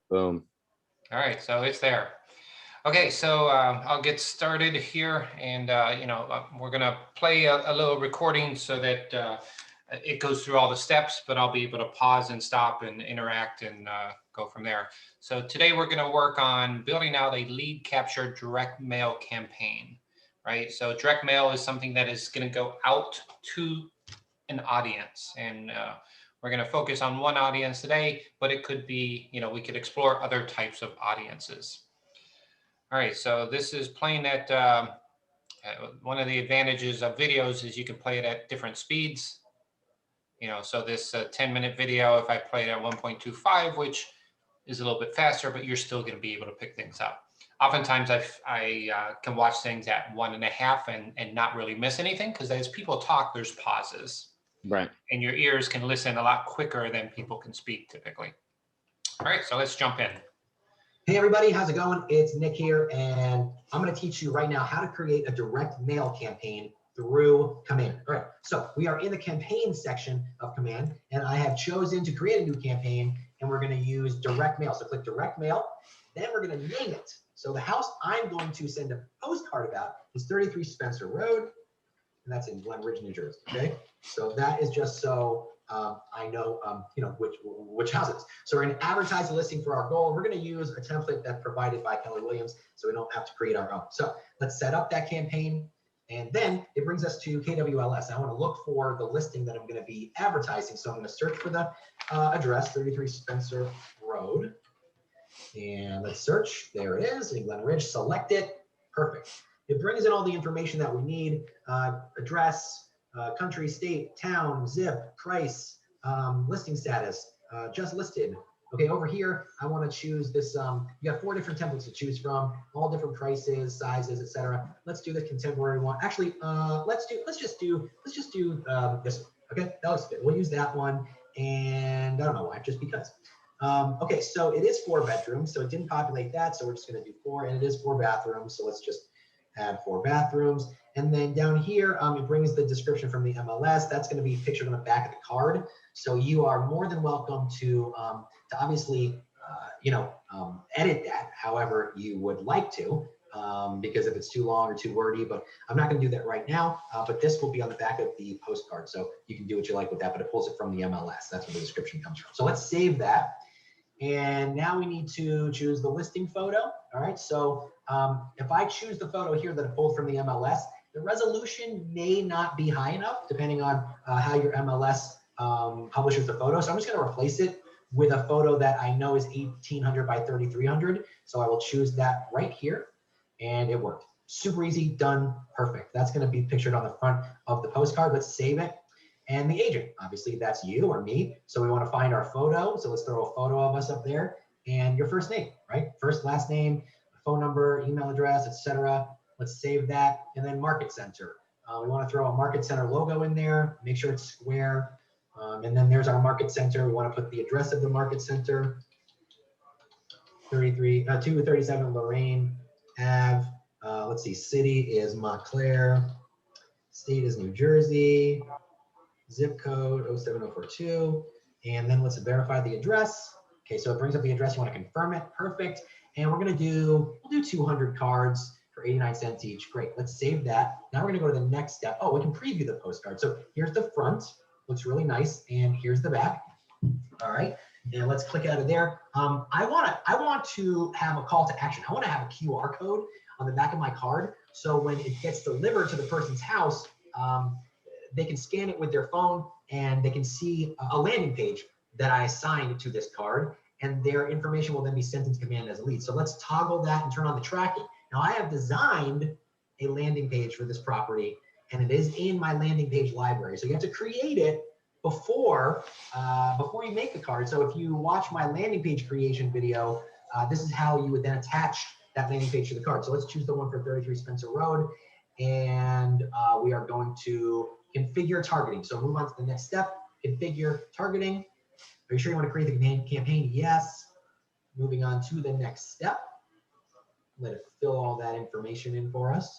Boom. All right, so it's there. Okay, so I'll get started here, and we're gonna play a little recording so that it goes through all the steps, but I'll be able to pause and stop and interact and go from there. So today we're gonna work on building out a lead capture direct mail campaign, right? So direct mail is something that is gonna go out to an audience, and we're going to focus on one audience today, but it could be, we could explore other types of audiences. All right, so this is playing at one of the advantages of videos is you can play it at different speeds. So this 10-minute video, if I play it at 1.25, which is a little bit faster, but you're still going to be able to pick things up. Oftentimes I can watch things at 1.5 and not really miss anything, because as people talk, there's pauses. Right. And your ears can listen a lot quicker than people can speak typically. All right, so let's jump in. Hey everybody, how's it going? It's Nick here, and I'm going to teach you right now how to create a direct mail campaign through Command. All right, so we are in the campaign section of Command, and I have chosen to create a new campaign, and we're going to use direct mail. So click direct mail, then we're going to name it. So the house I'm going to send a postcard about is 33 Spencer Road, and that's in Glen Ridge, New Jersey. Okay, so that is just so I know, which houses. So we're going to advertise the listing for our goal. We're going to use a template that's provided by Keller Williams, so we don't have to create our own. So let's set up that campaign, and then it brings us to KWLS. I want to look for the listing that I'm going to be advertising. So I'm going to search for the address, 33 Spencer Road, and let's search. There it is in Glen Ridge. Select it. Perfect. It brings in all the information that we need: address, country, state, town, zip, price, listing status, just listed. Okay, over here, I want to choose this. You got 4 different templates to choose from, all different prices, sizes, etc. Let's do the contemporary one. Actually, let's just do this one. Okay, that looks good. We'll use that one, and I don't know why, just because. Okay, so it is 4 bedrooms, so it didn't populate that, so we're just going to do 4, and it is 4 bathrooms, so let's just add 4 bathrooms. And then down here, it brings the description from the MLS. That's going to be pictured on the back of the card. So you are more than welcome to obviously, edit that however you would like to, because if it's too long or too wordy, but I'm not going to do that right now. But this will be on the back of the postcard. So you can do what you like with that, but it pulls it from the MLS. That's where the description comes from. So let's save that. And now we need to choose the listing photo. All right, so if I choose the photo here that I pulled from the MLS, the resolution may not be high enough depending on how your MLS publishes the photo. So I'm just going to replace it with a photo that I know is 1800 by 3300. So I will choose that right here, and it worked. Super easy, done, perfect. That's going to be pictured on the front of the postcard. Let's save it. And the agent, obviously that's you or me. So we want to find our photo. So let's throw a photo of us up there, and your first name, right? First, last name, phone number, email address, etc. Let's save that. And then Market Center. We want to throw a Market Center logo in there. Make sure it's square. And then there's our Market Center. We want to put the address of the Market Center. 237 Lorraine Ave. Let's see. City is Montclair. State is New Jersey. Zip code 07042, and then let's verify the address. Okay, so it brings up the address. You want to confirm it. Perfect. And we'll do 200 cards for 89 cents each. Great. Let's save that. Now we're going to go to the next step. Oh, we can preview the postcard. So here's the front. Looks really nice, and here's the back. All right. And let's click out of there. I want to have a call to action. I want to have a QR code on the back of my card, so when it gets delivered to the person's house, they can scan it with their phone, and they can see a landing page that I assigned to this card, and their information will then be sent into Command as a lead. So let's toggle that and turn on the tracking. Now I have designed a landing page for this property, and it is in my landing page library. So you have to create it before you make the card. So if you watch my landing page creation video, this is how you would then attach that landing page to the card. So let's choose the one for 33 Spencer Road, and we are going to configure targeting. So move on to the next step, configure targeting. Are you sure you want to create the campaign? Yes. Moving on to the next step. Let it fill all that information in for us.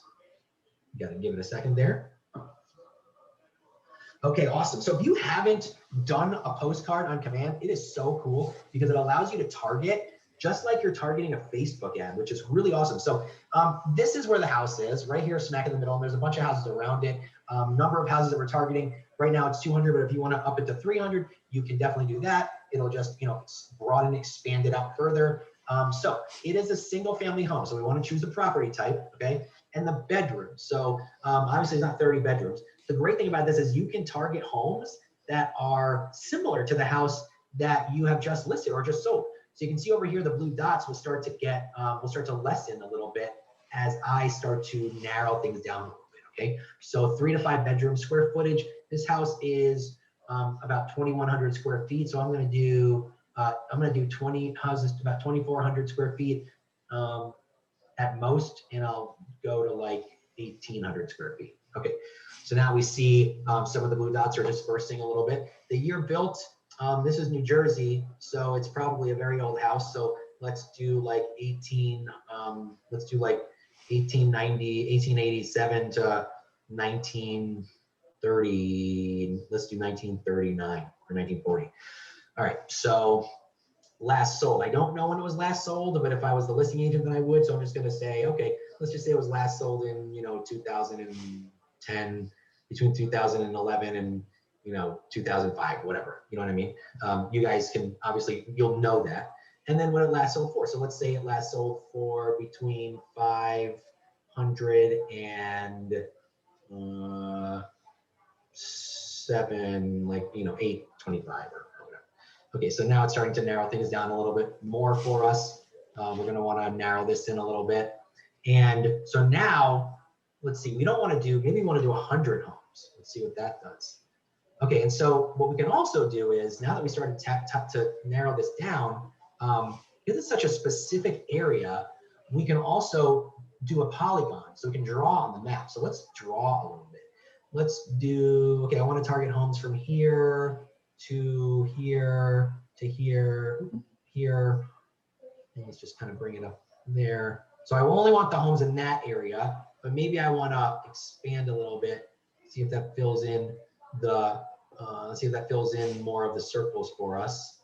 You got to give it a second there. Okay, awesome. So if you haven't done a postcard on Command, it is so cool because it allows you to target just like you're targeting a Facebook ad, which is really awesome. So this is where the house is, right here, smack in the middle, and there's a bunch of houses around it. Number of houses that we're targeting right now, it's 200, but if you want to up it to 300, you can definitely do that. It'll just, you know, broaden, expand it out further. So it is a single family home. So we want to choose a property type, okay? And the bedroom. So obviously it's not 30 bedrooms. The great thing about this is you can target homes that are similar to the house that you have just listed or just sold. So you can see over here, the blue dots will start to get, will start to lessen a little bit as I start to narrow things down a little bit, okay? So 3 to 5 bedroom square footage. This house is about 2,100 square feet. So I'm gonna do 20 houses, about 2,400 square feet at most, and I'll go to like 1,800 square feet. Okay, so now we see some of the blue dots are dispersing a little bit. The year built, this is New Jersey, so it's probably a very old house. So let's do like 1887 to 1930. Let's do 1939 or 1940. All right, so last sold. I don't know when it was last sold, but if I was the listing agent, then I would. So I'm just going to say, okay, let's just say it was last sold in, 2010, between 2011 and, 2005, whatever. You know what I mean? You guys can obviously, you'll know that. And then what it last sold for. So let's say it last sold for between 500 and 825 or whatever. Okay, so now it's starting to narrow things down a little bit more for us. We're going to want to narrow this in a little bit. And so now, let's see, we don't want to do, maybe we want to do 100 homes. Let's see what that does. Okay, and so what we can also do is, now that we started to narrow this down, because it's such a specific area, we can also do a polygon. So we can draw on the map. So let's draw a little bit. Let's do, okay, I want to target homes from here to here to here, here. And let's just kind of bring it up there. So I only want the homes in that area, but maybe I want to expand a little bit, see if that fills in the, let's see if that fills in more of the circles for us.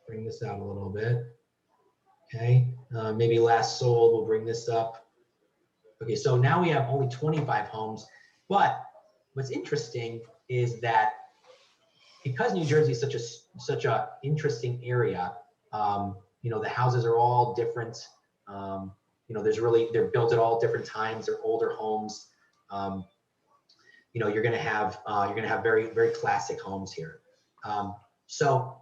Bring this out a little bit. Okay, maybe last sold, we'll bring this up. Okay, so now we have only 25 homes, but what's interesting is that because New Jersey is such a interesting area, the houses are all different. They're built at all different times. They're older homes. You're gonna have very, very classic homes here. So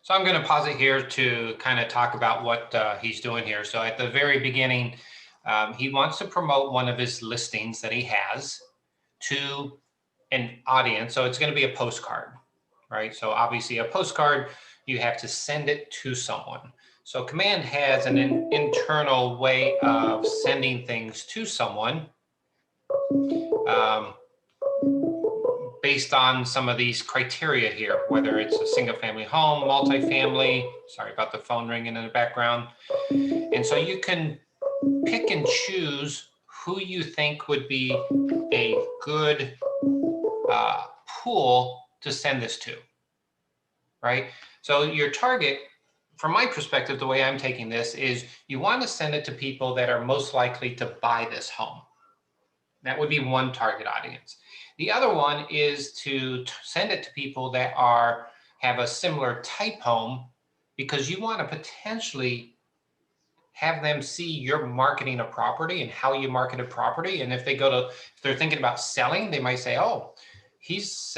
I'm going to pause it here to kind of talk about what he's doing here. So at the very beginning, he wants to promote one of his listings that he has to an audience. So it's going to be a postcard, right? So obviously a postcard, you have to send it to someone. So Command has an internal way of sending things to someone based on some of these criteria here, whether it's a single family home, multifamily, sorry about the phone ringing in the background. And so you can pick and choose who you think would be a good pool to send this to, right? So your target, from my perspective, the way I'm taking this is you want to send it to people that are most likely to buy this home. That would be one target audience. The other one is to send it to people that have a similar type home, because you want to potentially have them see your marketing a property and how you market a property. And if they're thinking about selling, they might say, oh, he's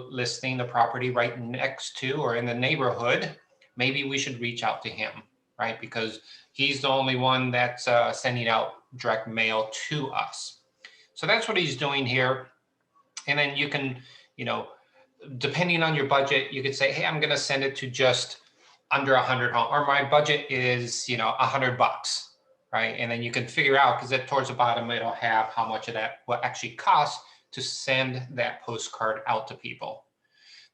listing the property right next to or in the neighborhood. Maybe we should reach out to him, right? Because he's the only one that's sending out direct mail to us. So that's what he's doing here. And then you can, depending on your budget, you could say, hey, I'm going to send it to just under 100 homes, or my budget is, $100, right? And then you can figure out, because towards the bottom, it'll have how much of that will actually cost to send that postcard out to people.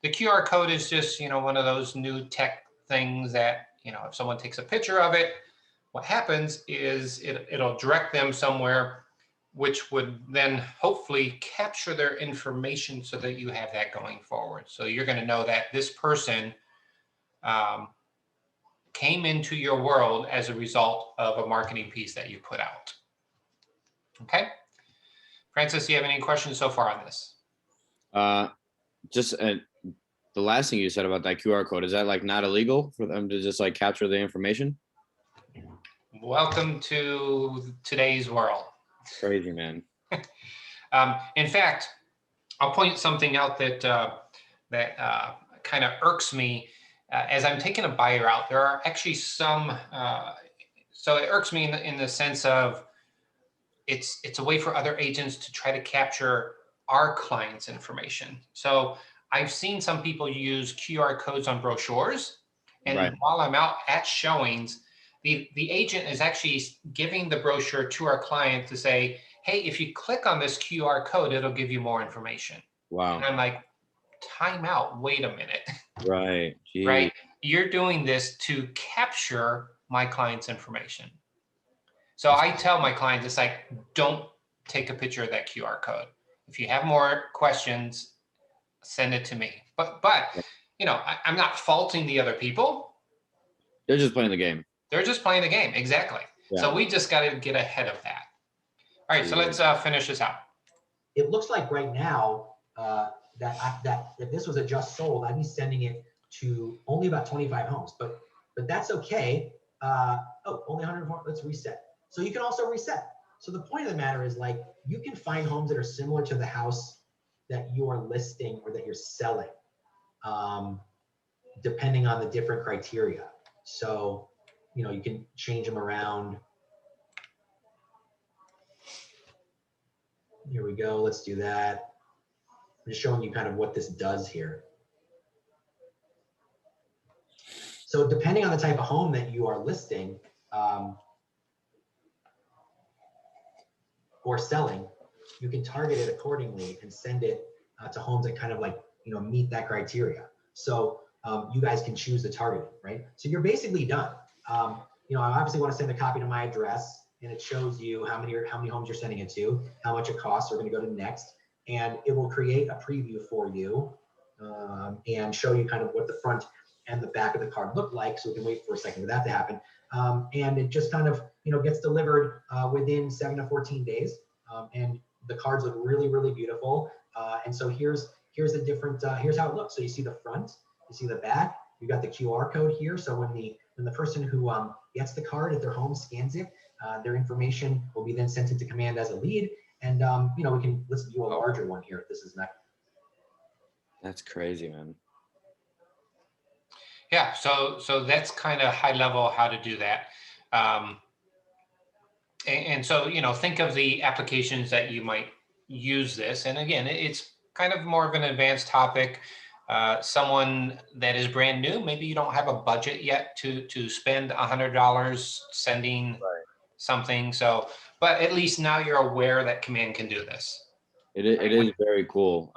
The QR code is just, one of those new tech things that, if someone takes a picture of it, what happens is it'll direct them somewhere, which would then hopefully capture their information so that you have that going forward. So you're going to know that this person came into your world as a result of a marketing piece that you put out. Okay. Francis, do you have any questions so far on this? Just the last thing you said about that QR code, is that like not illegal for them to just like capture the information? Welcome to today's world. Crazy, man. In fact, I'll point something out that kind of irks me as I'm taking a buyer out. There are actually some. So it irks me in the sense of it's a way for other agents to try to capture our clients' information. So I've seen some people use QR codes on brochures, and Right. while I'm out at showings, the agent is actually giving the brochure to our client to say, hey, if you click on this QR code, it'll give you more information. Wow. And I'm like, time out, wait a minute. Right. Jeez. Right? You're doing this to capture my client's information. So I tell my clients, it's like, don't take a picture of that QR code. If you have more questions, send it to me. But you know, I'm not faulting the other people. They're just playing the game. They're just playing the game. Exactly. Yeah. So we just got to get ahead of that. All right. So let's finish this out. It looks like right now that if this was a just sold, I'd be sending it to only about 25 homes, but that's okay. Oh, only 104. Let's reset. So you can also reset. So the point of the matter is, like, you can find homes that are similar to the house that you are listing or that you're selling, depending on the different criteria. So, you know, you can change them around. Here we go. Let's do that. I'm just showing you kind of what this does here. So depending on the type of home that you are listing or selling, you can target it accordingly and send it to homes that kind of, like, you know, meet that criteria. So you guys can choose the targeting, right? So you're basically done. You know, I obviously want to send a copy to my address, and it shows you how many homes you're sending it to, how much it costs. We're going to go to next, and it will create a preview for you and show you kind of what the front and the back of the card look like. So we can wait for a second for that to happen. And it just kind of, you know, gets delivered within 7 to 14 days. And the cards look really, really beautiful. And so here's the different, here's how it looks. So you see the front, you see the back, you got the QR code here. So when the person who gets the card at their home scans it, their information will be then sent into Command as a lead. And, you know, let's do a larger one here if this is not. That's crazy, man. Yeah. So that's kind of high level how to do that. And so, you know, think of the applications that you might use this. And again, it's kind of more of an advanced topic. Someone that is brand new, maybe you don't have a budget yet to spend $100 sending something. So, but at least now you're aware that Command can do this. It is very cool.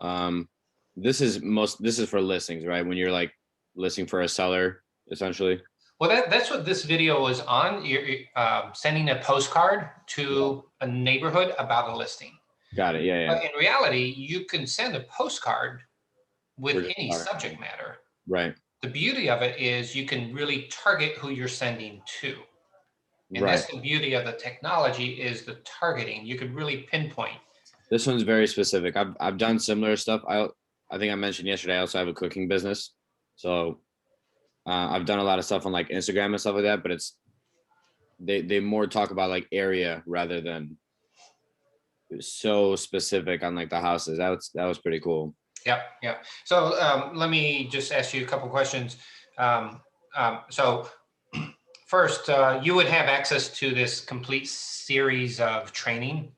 This is for listings, right? When you're like listing for a seller, essentially. Well, that's what this video was on. You're sending a postcard to a neighborhood about a listing. Got it. Yeah. But in reality, you can send a postcard with any subject matter. Right. The beauty of it is you can really target who you're sending to. And Right. that's the beauty of the technology, is the targeting. You could really pinpoint. This one's very specific. I've done similar stuff. I think I mentioned yesterday, I also have a cooking business. So I've done a lot of stuff on like Instagram and stuff like that, but they more talk about like area rather than so specific on like the houses. That was pretty cool. Yeah. So let me just ask you a couple questions. So first, you would have access to this complete series of training.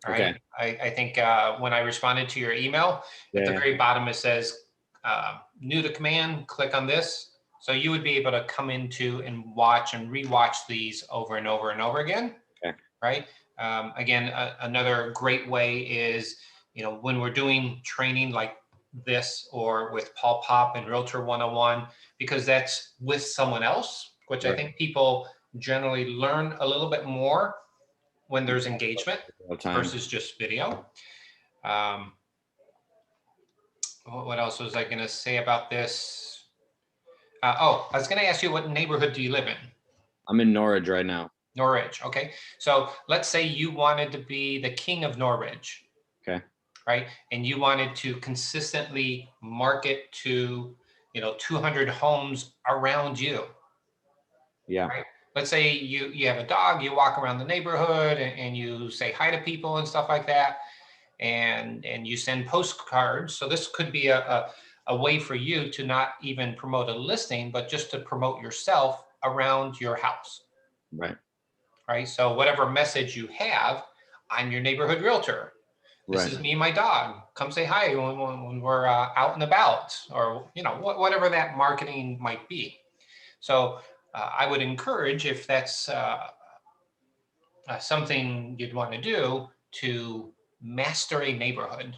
All right. Okay. I think when I responded to your email, at the very bottom it says new to Command, click on this. So you would be able to come into and watch and rewatch these over and over and over again. Okay. Right. Again, another great way is, you know, when we're doing training like this or with Paul Pop and Realtor 101, because that's with someone else, which I think people generally learn a little bit more when there's engagement versus just video. What else was I going to say about this? Oh, I was going to ask you, what neighborhood do you live in? I'm in Norridge right now. Norridge. Okay. So let's say you wanted to be the king of Norridge. Okay. Right. And you wanted to consistently market to, 200 homes around you. Yeah. Right. Let's say you have a dog, you walk around the neighborhood and you say hi to people and stuff like that. And you send postcards. So this could be a way for you to not even promote a listing, but just to promote yourself around your house. Right. Right. So whatever message you have, I'm your neighborhood realtor. This Right. is me and my dog. Come say hi when we're out and about, or whatever that marketing might be. So I would encourage, if that's something you'd want to do, to master a neighborhood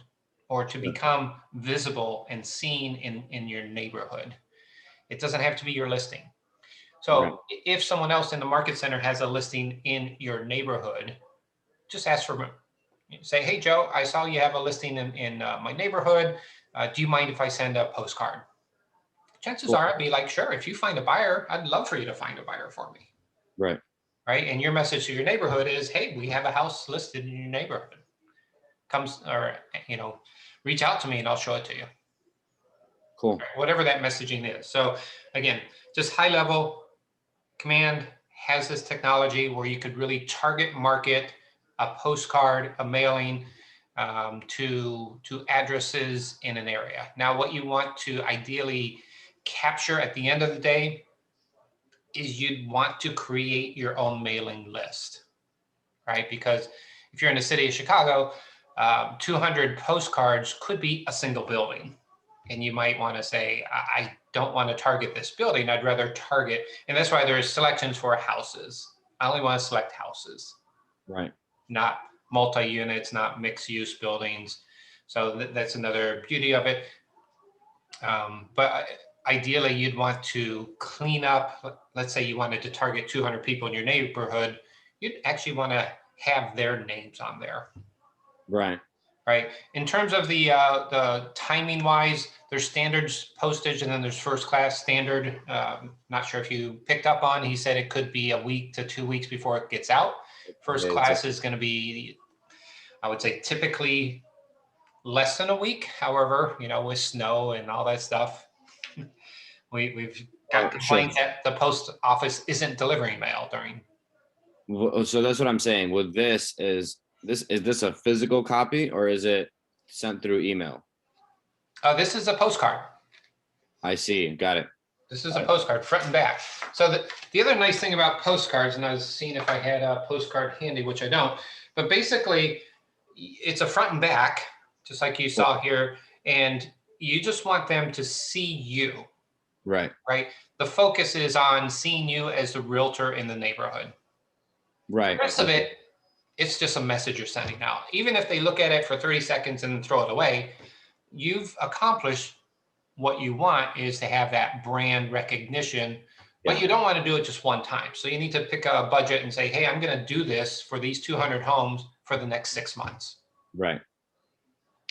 or to become visible and seen in your neighborhood. It doesn't have to be your listing. So Right. if someone else in the market center has a listing in your neighborhood, just ask for, say, hey, Joe, I saw you have a listing in my neighborhood. Do you mind if I send a postcard? Chances Cool. are I'd be like, sure, if you find a buyer, I'd love for you to find a buyer for me. Right. Right. And your message to your neighborhood is, hey, we have a house listed in your neighborhood. Reach out to me and I'll show it to you. Cool. Whatever that messaging is. So again, just high level. Command has this technology where you could really target market a postcard, a mailing to addresses in an area. Now, what you want to ideally capture at the end of the day is you'd want to create your own mailing list, right? Because if you're in the city of Chicago, 200 postcards could be a single building. And you might want to say, I don't want to target this building. I'd rather target, and that's why there's selections for houses. I only want to select houses. Right. Not multi-units, not mixed-use buildings. So that's another beauty of it. But ideally, you'd want to clean up. Let's say you wanted to target 200 people in your neighborhood. You'd actually want to have their names on there. Right. Right. In terms of the timing wise, there's standards postage and then there's first class standard. Not sure if you picked up on, he said it could be a week to 2 weeks before it gets out. First class is going to be, I would say, typically less than a week. However, with snow and all that stuff, we've got complaints that the post office isn't delivering mail during. So that's what I'm saying. With this, is this a physical copy or is it sent through email? This is a postcard. I see. Got it. This is a postcard, front and back. So the other nice thing about postcards, and I was seeing if I had a postcard handy, which I don't, but basically it's a front and back, just like you saw here, and you just want them to see you. Right. Right. The focus is on seeing you as the realtor in the neighborhood. Right. The rest of it, it's just a message you're sending out. Even if they look at it for 30 seconds and throw it away, you've accomplished what you want, is to have that brand recognition, but you don't want to do it just one time. So you need to pick a budget and say, hey, I'm going to do this for these 200 homes for the next 6 months. Right.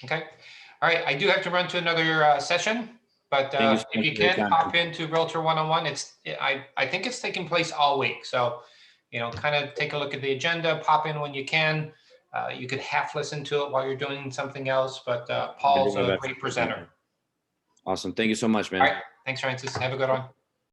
Okay. All right. I do have to run to another session, but if you can pop into Realtor 101, I think it's taking place all week. So, kind of take a look at the agenda, pop in when you can. You could half listen to it while you're doing something else, but Paul's a great presenter. Awesome. Thank you so much, man. All right. Thanks, Francis. Have a good one.